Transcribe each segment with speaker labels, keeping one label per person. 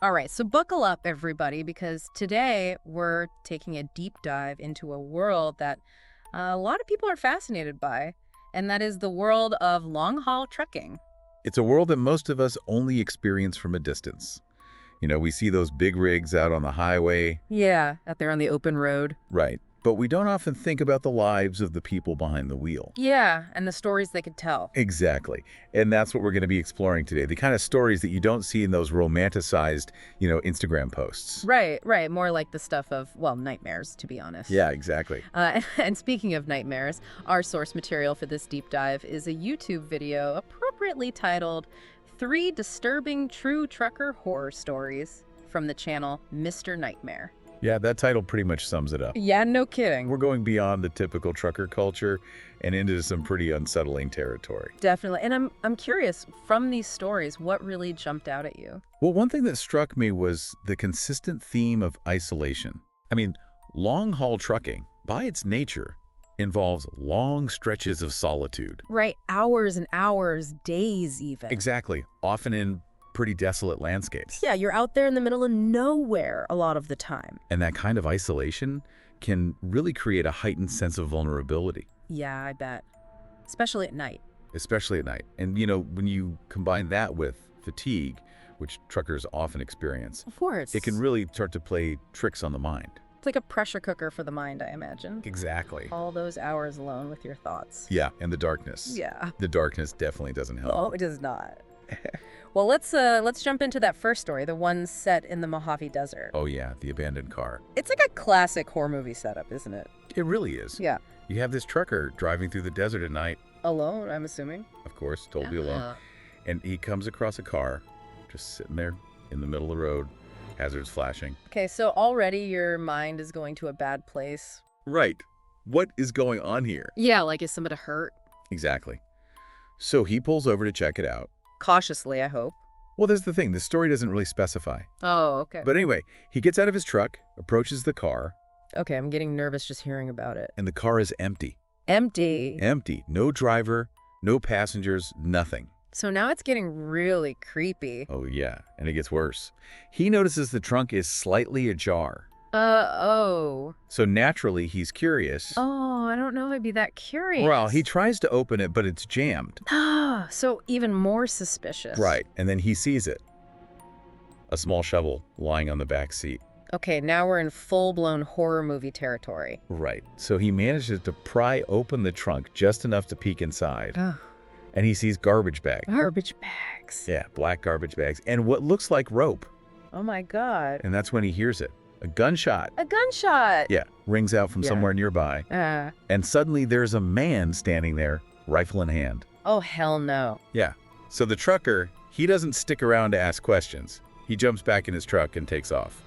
Speaker 1: All right, so buckle up, everybody, because today we're taking a deep dive into a world that a lot of people are fascinated by, and that is the world of long haul trucking.
Speaker 2: It's a world that most of us only experience from a distance. We see those big rigs out on the highway,
Speaker 1: Yeah, out there on the open road.
Speaker 2: right? But we don't often think about the lives of the people behind the wheel.
Speaker 1: Yeah, and the stories they could tell.
Speaker 2: Exactly. And that's what we're going to be exploring today. The kind of stories that you don't see in those romanticized, Instagram posts.
Speaker 1: Right, right. More like the stuff of, well, nightmares, to be honest.
Speaker 2: Yeah, exactly.
Speaker 1: And speaking of nightmares, our source material for this deep dive is a YouTube video appropriately titled Three Disturbing True Trucker Horror Stories from the channel Mr. Nightmare.
Speaker 2: Yeah, that title pretty much sums it up.
Speaker 1: Yeah, no kidding.
Speaker 2: We're going beyond the typical trucker culture and into some pretty unsettling territory.
Speaker 1: Definitely. And I'm curious, from these stories, what really jumped out at you?
Speaker 2: Well, one thing that struck me was the consistent theme of isolation. I mean, long-haul trucking, by its nature, involves long stretches of solitude.
Speaker 1: Right, hours and hours, days even.
Speaker 2: Exactly, often in pretty desolate landscapes.
Speaker 1: Yeah, you're out there in the middle of nowhere a lot of the time.
Speaker 2: And that kind of isolation can really create a heightened sense of vulnerability,
Speaker 1: Yeah, I bet. Especially at night.
Speaker 2: especially at night. And, when you combine that with fatigue, which truckers often experience,
Speaker 1: Of course.
Speaker 2: it can really start to play tricks on the mind.
Speaker 1: It's like a pressure cooker for the mind, I imagine.
Speaker 2: Exactly.
Speaker 1: All those hours alone with your thoughts.
Speaker 2: Yeah, and the darkness.
Speaker 1: Yeah.
Speaker 2: The darkness definitely doesn't help.
Speaker 1: Oh, it does not. Well, let's jump into that first story, the one set in the Mojave Desert.
Speaker 2: Oh yeah, the abandoned car.
Speaker 1: It's like a classic horror movie setup, isn't it?
Speaker 2: It really is.
Speaker 1: Yeah.
Speaker 2: You have this trucker driving through the desert at night,
Speaker 1: Alone, I'm assuming.
Speaker 2: of course, totally alone, and he comes across a car just sitting there in the middle of the road, hazards flashing.
Speaker 1: Okay, so already your mind is going to a bad place.
Speaker 2: Right. What is going on here?
Speaker 1: Yeah, like is somebody hurt?
Speaker 2: Exactly. So he pulls over to check it out.
Speaker 1: Cautiously, I hope.
Speaker 2: Well, there's the thing. The story doesn't really specify.
Speaker 1: Oh, okay.
Speaker 2: But anyway, he gets out of his truck, approaches the car,
Speaker 1: Okay, I'm getting nervous just hearing about it.
Speaker 2: and the car is empty.
Speaker 1: Empty.
Speaker 2: Empty. No driver, no passengers, nothing.
Speaker 1: So now it's getting really creepy.
Speaker 2: Oh, yeah. And it gets worse. He notices the trunk is slightly ajar.
Speaker 1: Oh.
Speaker 2: So naturally, he's curious.
Speaker 1: Oh, I don't know if I'd be that curious.
Speaker 2: Well, he tries to open it, but it's jammed.
Speaker 1: So even more suspicious.
Speaker 2: Right. And then he sees it. A small shovel lying on the back seat.
Speaker 1: Okay, now we're in full-blown horror movie territory.
Speaker 2: Right. So he manages to pry open the trunk just enough to peek inside.
Speaker 1: Ugh.
Speaker 2: And he sees garbage bags.
Speaker 1: Garbage bags.
Speaker 2: Yeah, black garbage bags. And what looks like rope.
Speaker 1: Oh my God.
Speaker 2: And that's when he hears it. A gunshot.
Speaker 1: A gunshot.
Speaker 2: Yeah, rings out from
Speaker 1: Yeah.
Speaker 2: somewhere nearby. And suddenly there's a man standing there, rifle in hand.
Speaker 1: Oh, hell no.
Speaker 2: Yeah. So the trucker, he doesn't stick around to ask questions. He jumps back in his truck and takes off.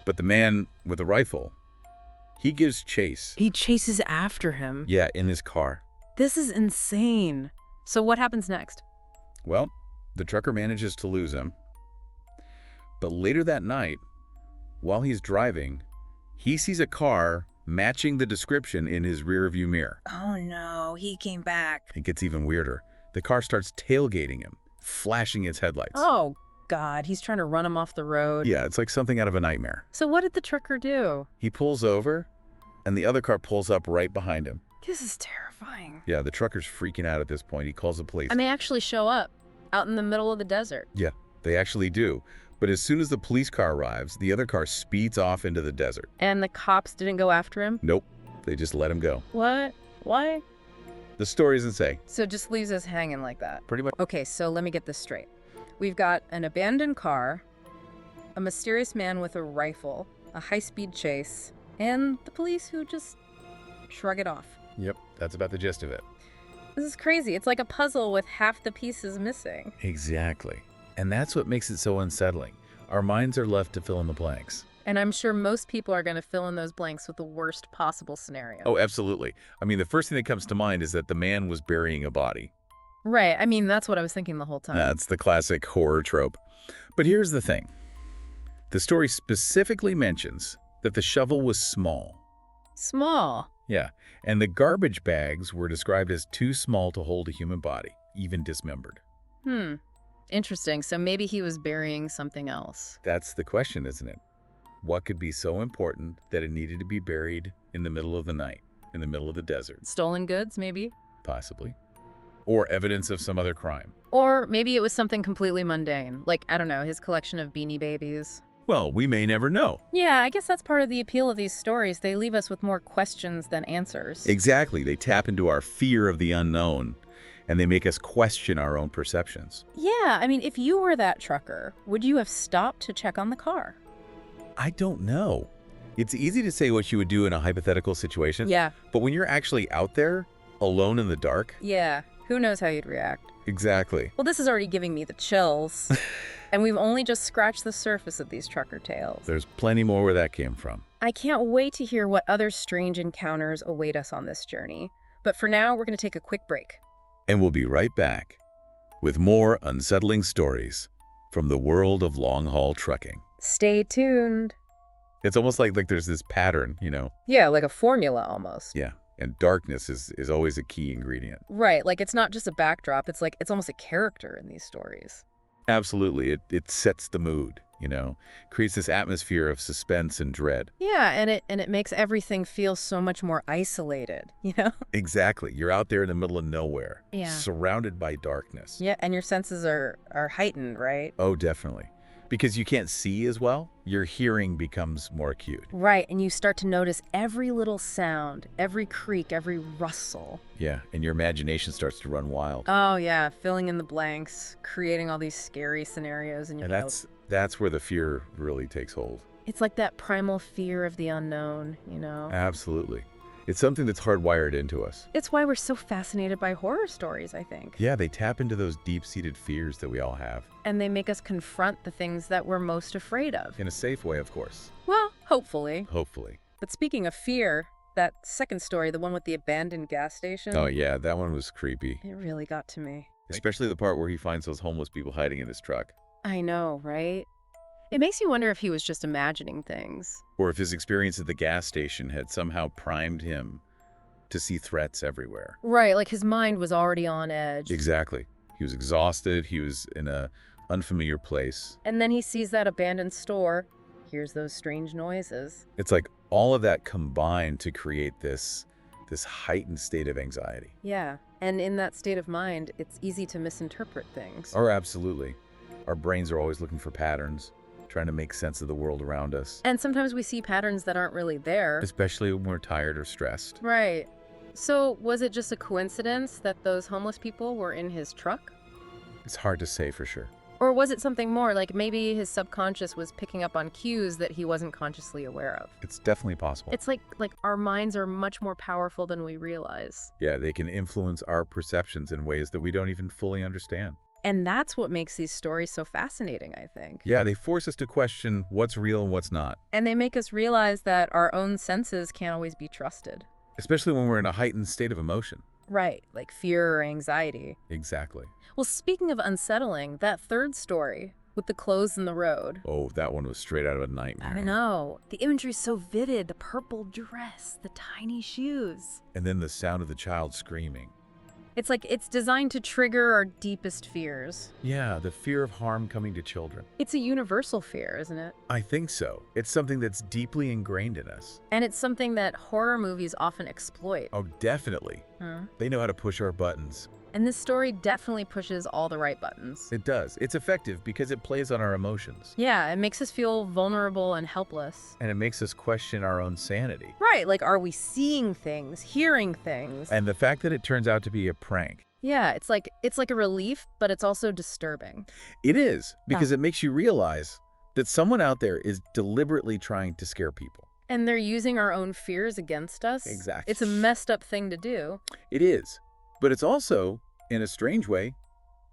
Speaker 2: But the man with the rifle, he gives chase.
Speaker 1: He chases after him.
Speaker 2: Yeah, in his car.
Speaker 1: This is insane. So what happens next?
Speaker 2: Well, the trucker manages to lose him. But later that night, while he's driving, he sees a car matching the description in his rearview mirror.
Speaker 1: Oh no, he came back.
Speaker 2: It gets even weirder. The car starts tailgating him, flashing its headlights.
Speaker 1: Oh God, he's trying to run him off the road.
Speaker 2: Yeah, it's like something out of a nightmare.
Speaker 1: So what did the trucker do?
Speaker 2: He pulls over, and the other car pulls up right behind him.
Speaker 1: This is terrifying.
Speaker 2: Yeah, the trucker's freaking out at this point. He calls the police.
Speaker 1: And they actually show up out in the middle of the desert.
Speaker 2: Yeah, they actually do. But as soon as the police car arrives, the other car speeds off into the desert.
Speaker 1: And the cops didn't go after him?
Speaker 2: Nope, they just let him go.
Speaker 1: What? Why?
Speaker 2: The story doesn't say.
Speaker 1: So it just leaves us hanging like that.
Speaker 2: Pretty much.
Speaker 1: Okay, so let me get this straight. We've got an abandoned car, a mysterious man with a rifle, a high-speed chase, and the police who just shrug it off.
Speaker 2: Yep, that's about the gist of it.
Speaker 1: This is crazy. It's like a puzzle with half the pieces missing.
Speaker 2: Exactly. And that's what makes it so unsettling. Our minds are left to fill in the blanks.
Speaker 1: And I'm sure most people are going to fill in those blanks with the worst possible scenario.
Speaker 2: Oh, absolutely. I mean, the first thing that comes to mind is that the man was burying a body.
Speaker 1: Right. I mean, that's what I was thinking the whole time.
Speaker 2: That's the classic horror trope. But here's the thing. The story specifically mentions that the shovel was small.
Speaker 1: Small.
Speaker 2: Yeah, and the garbage bags were described as too small to hold a human body, even dismembered.
Speaker 1: Interesting. So maybe he was burying something else.
Speaker 2: That's the question, isn't it? What could be so important that it needed to be buried in the middle of the night, in the middle of the desert?
Speaker 1: Stolen goods, maybe?
Speaker 2: Possibly. Or evidence of some other crime.
Speaker 1: Or maybe it was something completely mundane, like, I don't know, his collection of Beanie Babies.
Speaker 2: Well, we may never know.
Speaker 1: Yeah, I guess that's part of the appeal of these stories. They leave us with more questions than answers.
Speaker 2: Exactly. They tap into our fear of the unknown, and they make us question our own perceptions.
Speaker 1: Yeah, I mean, if you were that trucker, would you have stopped to check on the car?
Speaker 2: I don't know. It's easy to say what you would do in a hypothetical situation.
Speaker 1: Yeah.
Speaker 2: But when you're actually out there, alone in the dark.
Speaker 1: Yeah, who knows how you'd react?
Speaker 2: Exactly.
Speaker 1: Well, this is already giving me the chills. And we've only just scratched the surface of these trucker tales.
Speaker 2: There's plenty more where that came from.
Speaker 1: I can't wait to hear what other strange encounters await us on this journey. But for now, we're going to take a quick break.
Speaker 2: And we'll be right back with more unsettling stories from the world of long-haul trucking.
Speaker 1: Stay tuned.
Speaker 2: It's almost like there's this pattern, you know?
Speaker 1: Yeah, like a formula almost.
Speaker 2: Yeah. And darkness is always a key ingredient.
Speaker 1: Right, like it's not just a backdrop, it's almost a character in these stories.
Speaker 2: Absolutely. It sets the mood, you know? Creates this atmosphere of suspense and dread.
Speaker 1: Yeah, and it makes everything feel so much more isolated, you know?
Speaker 2: Exactly. You're out there in the middle of nowhere.
Speaker 1: Yeah.
Speaker 2: Surrounded by darkness.
Speaker 1: Yeah, and your senses are heightened, right?
Speaker 2: Oh, definitely. Because you can't see as well, your hearing becomes more acute.
Speaker 1: Right, and you start to notice every little sound, every creak, every rustle.
Speaker 2: Yeah, and your imagination starts to run wild.
Speaker 1: Oh yeah, filling in the blanks, creating all these scary scenarios in your
Speaker 2: And
Speaker 1: head.
Speaker 2: that's where the fear really takes hold.
Speaker 1: It's like that primal fear of the unknown, you know?
Speaker 2: Absolutely. It's something that's hardwired into us.
Speaker 1: It's why we're so fascinated by horror stories, I think.
Speaker 2: Yeah, they tap into those deep-seated fears that we all have.
Speaker 1: And they make us confront the things that we're most afraid of.
Speaker 2: In a safe way, of course.
Speaker 1: Well, hopefully.
Speaker 2: Hopefully.
Speaker 1: But speaking of fear, that second story, the one with the abandoned gas station.
Speaker 2: Oh yeah, that one was creepy.
Speaker 1: It really got to me.
Speaker 2: Especially the part where he finds those homeless people hiding in his truck.
Speaker 1: I know, right? It makes you wonder if he was just imagining things.
Speaker 2: Or if his experience at the gas station had somehow primed him to see threats everywhere.
Speaker 1: Right, like his mind was already on edge.
Speaker 2: Exactly. He was exhausted. He was in a unfamiliar place.
Speaker 1: And then he sees that abandoned store, hears those strange noises.
Speaker 2: It's like all of that combined to create this heightened state of anxiety.
Speaker 1: Yeah, and in that state of mind, it's easy to misinterpret things.
Speaker 2: Oh, absolutely. Our brains are always looking for patterns, trying to make sense of the world around us.
Speaker 1: And sometimes we see patterns that aren't really there.
Speaker 2: Especially when we're tired or stressed.
Speaker 1: Right. So was it just a coincidence that those homeless people were in his truck?
Speaker 2: It's hard to say for sure.
Speaker 1: Or was it something more, like maybe his subconscious was picking up on cues that he wasn't consciously aware of?
Speaker 2: It's definitely possible.
Speaker 1: It's like our minds are much more powerful than we realize.
Speaker 2: Yeah, they can influence our perceptions in ways that we don't even fully understand.
Speaker 1: And that's what makes these stories so fascinating, I think.
Speaker 2: Yeah, they force us to question what's real and what's not.
Speaker 1: And they make us realize that our own senses can't always be trusted.
Speaker 2: Especially when we're in a heightened state of emotion.
Speaker 1: Right, like fear or anxiety.
Speaker 2: Exactly.
Speaker 1: Well, speaking of unsettling, that third story with the clothes in the road.
Speaker 2: Oh, that one was straight out of a nightmare.
Speaker 1: I know. The imagery's so vivid. The purple dress, the tiny shoes.
Speaker 2: And then the sound of the child screaming.
Speaker 1: It's like it's designed to trigger our deepest fears.
Speaker 2: Yeah, the fear of harm coming to children.
Speaker 1: It's a universal fear, isn't it?
Speaker 2: I think so. It's something that's deeply ingrained in us.
Speaker 1: And it's something that horror movies often exploit.
Speaker 2: Oh, definitely. They know how to push our buttons.
Speaker 1: And this story definitely pushes all the right buttons.
Speaker 2: It does. It's effective because it plays on our emotions.
Speaker 1: Yeah, it makes us feel vulnerable and helpless.
Speaker 2: And it makes us question our own sanity.
Speaker 1: Right, like are we seeing things, hearing things?
Speaker 2: And the fact that it turns out to be a prank.
Speaker 1: Yeah, it's like a relief, but it's also disturbing.
Speaker 2: It is, because it makes you realize that someone out there is deliberately trying to scare people.
Speaker 1: And they're using our own fears against us.
Speaker 2: Exactly.
Speaker 1: It's a messed up thing to do.
Speaker 2: It is. But it's also, in a strange way,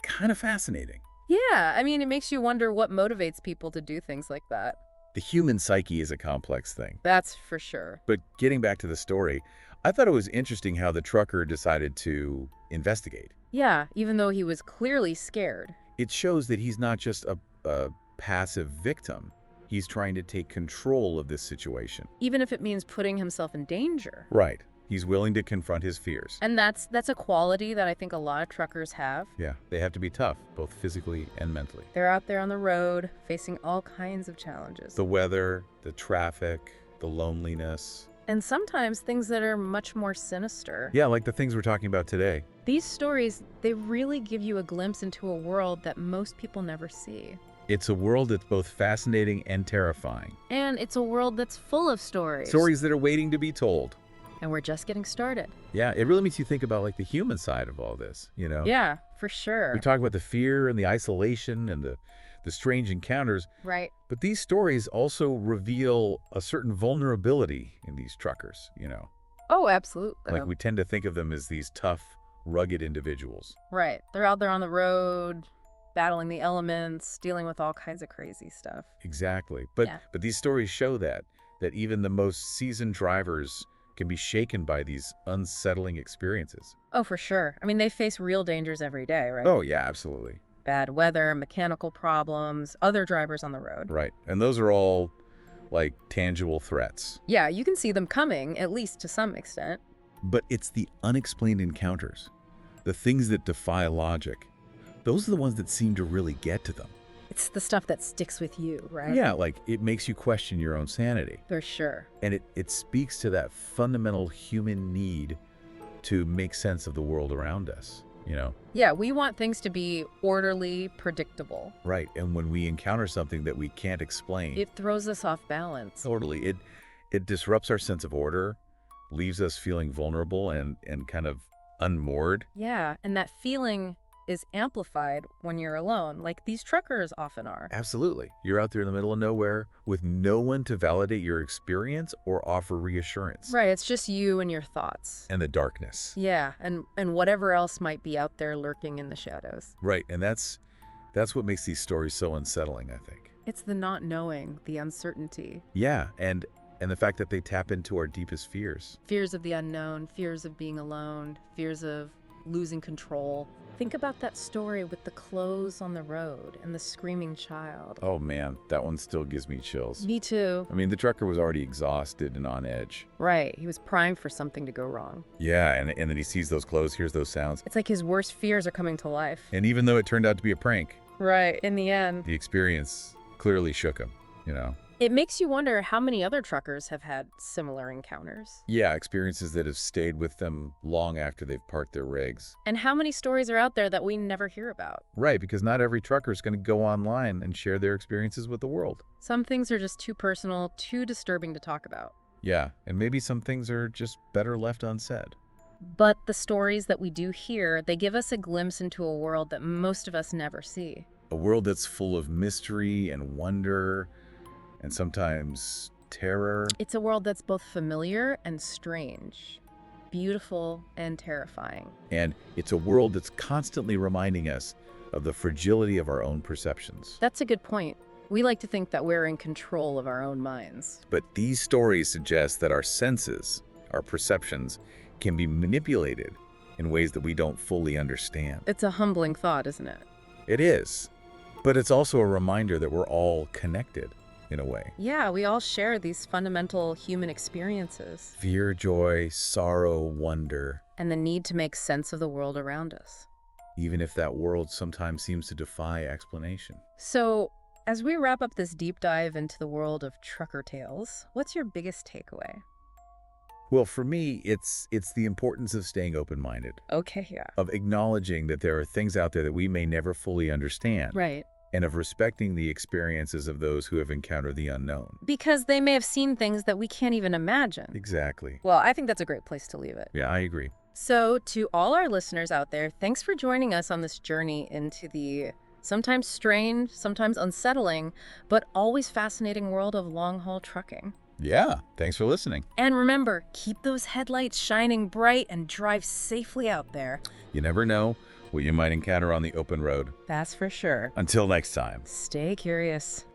Speaker 2: kind of fascinating.
Speaker 1: Yeah, I mean, it makes you wonder what motivates people to do things like that.
Speaker 2: The human psyche is a complex thing.
Speaker 1: That's for sure.
Speaker 2: But getting back to the story, I thought it was interesting how the trucker decided to investigate.
Speaker 1: Yeah, even though he was clearly scared.
Speaker 2: It shows that he's not just a passive victim. He's trying to take control of this situation.
Speaker 1: Even if it means putting himself in danger.
Speaker 2: Right. He's willing to confront his fears.
Speaker 1: And that's a quality that I think a lot of truckers have.
Speaker 2: Yeah, they have to be tough, both physically and mentally.
Speaker 1: They're out there on the road facing all kinds of challenges.
Speaker 2: The weather, the traffic, the loneliness.
Speaker 1: And sometimes things that are much more sinister.
Speaker 2: Yeah, like the things we're talking about today.
Speaker 1: These stories, they really give you a glimpse into a world that most people never see.
Speaker 2: It's a world that's both fascinating and terrifying.
Speaker 1: And it's a world that's full of stories.
Speaker 2: Stories that are waiting to be told.
Speaker 1: And we're just getting started.
Speaker 2: Yeah, it really makes you think about like the human side of all this, you know?
Speaker 1: Yeah, for sure.
Speaker 2: We talk about the fear and the isolation and the strange encounters.
Speaker 1: Right.
Speaker 2: But these stories also reveal a certain vulnerability in these truckers, you know?
Speaker 1: Oh, absolutely.
Speaker 2: Like we tend to think of them as these tough, rugged individuals.
Speaker 1: Right. They're out there on the road, battling the elements, dealing with all kinds of crazy stuff.
Speaker 2: Exactly. But these stories show that even the most seasoned drivers can be shaken by these unsettling experiences.
Speaker 1: Oh, for sure. I mean, they face real dangers every day, right?
Speaker 2: Oh, yeah, absolutely.
Speaker 1: Bad weather, mechanical problems, other drivers on the road.
Speaker 2: Right. And those are all like tangible threats.
Speaker 1: Yeah, you can see them coming, at least to some extent.
Speaker 2: But it's the unexplained encounters, the things that defy logic. Those are the ones that seem to really get to them.
Speaker 1: It's the stuff that sticks with you, right?
Speaker 2: Yeah, like it makes you question your own sanity.
Speaker 1: For sure.
Speaker 2: And it speaks to that fundamental human need to make sense of the world around us, you know?
Speaker 1: Yeah, we want things to be orderly, predictable.
Speaker 2: Right, and when we encounter something that we can't explain,
Speaker 1: it throws us off balance.
Speaker 2: Totally. It disrupts our sense of order, leaves us feeling vulnerable and kind of unmoored.
Speaker 1: Yeah, and that feeling is amplified when you're alone, like these truckers often are.
Speaker 2: Absolutely. You're out there in the middle of nowhere with no one to validate your experience or offer reassurance.
Speaker 1: Right, it's just you and your thoughts.
Speaker 2: And the darkness.
Speaker 1: Yeah, and whatever else might be out there lurking in the shadows.
Speaker 2: Right, and that's what makes these stories so unsettling, I think.
Speaker 1: It's the not knowing, the uncertainty.
Speaker 2: Yeah, and the fact that they tap into our deepest fears.
Speaker 1: Fears of the unknown, fears of being alone, fears of losing control. Think about that story with the clothes on the road and the screaming child.
Speaker 2: Oh man, that one still gives me chills.
Speaker 1: Me too.
Speaker 2: I mean, the trucker was already exhausted and on edge.
Speaker 1: Right, he was primed for something to go wrong.
Speaker 2: Yeah, and then he sees those clothes, hears those sounds.
Speaker 1: It's like his worst fears are coming to life.
Speaker 2: And even though it turned out to be a prank.
Speaker 1: Right, in the end.
Speaker 2: The experience clearly shook him, you know?
Speaker 1: It makes you wonder how many other truckers have had similar encounters.
Speaker 2: Yeah, experiences that have stayed with them long after they've parked their rigs.
Speaker 1: And how many stories are out there that we never hear about?
Speaker 2: Right, because not every trucker is going to go online and share their experiences with the world.
Speaker 1: Some things are just too personal, too disturbing to talk about.
Speaker 2: Yeah, and maybe some things are just better left unsaid.
Speaker 1: But the stories that we do hear, they give us a glimpse into a world that most of us never see.
Speaker 2: A world that's full of mystery and wonder, and sometimes terror.
Speaker 1: It's a world that's both familiar and strange, beautiful and terrifying.
Speaker 2: And it's a world that's constantly reminding us of the fragility of our own perceptions.
Speaker 1: That's a good point. We like to think that we're in control of our own minds.
Speaker 2: But these stories suggest that our senses, our perceptions, can be manipulated in ways that we don't fully understand.
Speaker 1: It's a humbling thought, isn't it?
Speaker 2: It is. But it's also a reminder that we're all connected. In a way.
Speaker 1: Yeah, we all share these fundamental human experiences.
Speaker 2: Fear, joy, sorrow, wonder.
Speaker 1: And the need to make sense of the world around us.
Speaker 2: Even if that world sometimes seems to defy explanation.
Speaker 1: So, as we wrap up this deep dive into the world of trucker tales, what's your biggest takeaway?
Speaker 2: Well, for me, it's the importance of staying open-minded.
Speaker 1: Okay, yeah.
Speaker 2: Of acknowledging that there are things out there that we may never fully understand.
Speaker 1: Right.
Speaker 2: And of respecting the experiences of those who have encountered the unknown.
Speaker 1: Because they may have seen things that we can't even imagine.
Speaker 2: Exactly.
Speaker 1: Well, I think that's a great place to leave it.
Speaker 2: Yeah, I agree.
Speaker 1: So, to all our listeners out there, thanks for joining us on this journey into the sometimes strange, sometimes unsettling, but always fascinating world of long-haul trucking.
Speaker 2: Yeah, thanks for listening.
Speaker 1: And remember, keep those headlights shining bright and drive safely out there.
Speaker 2: You never know what you might encounter on the open road.
Speaker 1: That's for sure.
Speaker 2: Until next time.
Speaker 1: Stay curious.